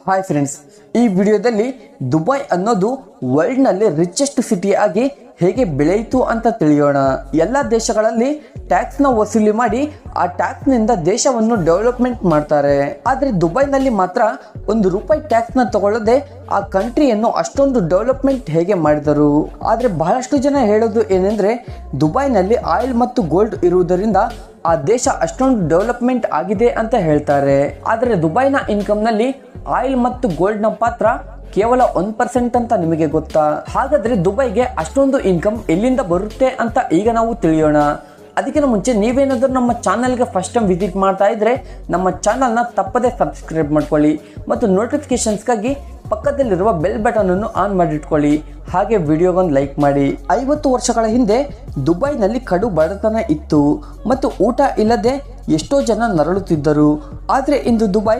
Hi friends, ಈ ವಿಡಿಯೋದಲ್ಲಿ Dubai ಅನ್ನೋದು ವರ್ಲ್ಡ್ ನಲ್ಲಿ ರಿಚೆಸ್ಟ್ ಸಿಟಿ ಆಗಿ ಹೇಗೆ ಬೆಳೆಯಿತು ಅಂತ ತಿಳಿಯೋಣ. ಎಲ್ಲ ದೇಶಗಳಲ್ಲಿ ಟ್ಯಾಕ್ಸ್ ನ ವಸೂಲಿ ಮಾಡಿ ಆ ಟ್ಯಾಕ್ಸ್ ನಿಂದ ದೇಶವನ್ನು ಡೆವಲಪ್ಮೆಂಟ್ ಮಾಡ್ತಾರೆ. ಆದ್ರೆ ದುಬೈನಲ್ಲಿ ಮಾತ್ರ ₹1 ಟ್ಯಾಕ್ಸ್ ನ ತಗೊಳ್ಳದೆ ಆ ಕಂಟ್ರಿಯನ್ನು ಅಷ್ಟೊಂದು ಡೆವಲಪ್ಮೆಂಟ್ ಹೇಗೆ ಮಾಡಿದರು. ಆದ್ರೆ ಬಹಳಷ್ಟು ಜನ ಹೇಳೋದು ಏನೆಂದ್ರೆ ದುಬೈನಲ್ಲಿ ಆಯಿಲ್ ಮತ್ತು ಗೋಲ್ಡ್ ಇರುವುದರಿಂದ ಆ ದೇಶ ಅಷ್ಟೊಂದು ಡೆವಲಪ್ಮೆಂಟ್ ಆಗಿದೆ ಅಂತ ಹೇಳ್ತಾರೆ. ಆದ್ರೆ ದುಬೈನ ಇನ್ಕಮ್ ನಲ್ಲಿ ಆಯಿಲ್ ಮತ್ತು ಗೋಲ್ಡ್ ನ ಪಾತ್ರ ಕೇವಲ 1% ಅಂತ ನಿಮಗೆ ಗೊತ್ತಾ? ಹಾಗಾದ್ರೆ ದುಬೈಗೆ ಅಷ್ಟೊಂದು ಇನ್ಕಮ್ ಎಲ್ಲಿಂದ ಬರುತ್ತೆ ಅಂತ ಈಗ ನಾವು ತಿಳಿಯೋಣ. ಅದಕ್ಕಿಂತ ಮುಂಚೆ ನೀವೇನಾದ್ರೂ ನಮ್ಮ ಚಾನಲ್ಗೆ ಫಸ್ಟ್ ಟೈಮ್ ವಿಸಿಟ್ ಮಾಡ್ತಾ ಇದ್ರೆ ನಮ್ಮ ಚಾನಲ್ನ ತಪ್ಪದೇ ಸಬ್ಸ್ಕ್ರೈಬ್ ಮಾಡ್ಕೊಳ್ಳಿ ಮತ್ತು ನೋಟಿಫಿಕೇಶನ್ಸ್ಗಾಗಿ ಪಕ್ಕದಲ್ಲಿರುವ ಬೆಲ್ ಬಟನ್ ಅನ್ನು ಆನ್ ಮಾಡಿಟ್ಕೊಳ್ಳಿ. ಹಾಗೆ ವಿಡಿಯೋಗೊಂದು ಲೈಕ್ ಮಾಡಿ. 50 ವರ್ಷಗಳ ಹಿಂದೆ ದುಬೈನಲ್ಲಿ ಕಡು ಬಡತನ ಇತ್ತು ಮತ್ತು ಊಟ ಇಲ್ಲದೆ ಎಷ್ಟೋ ಜನ ನರಳುತ್ತಿದ್ದರು. ಆದರೆ ಇಂದು ದುಬೈ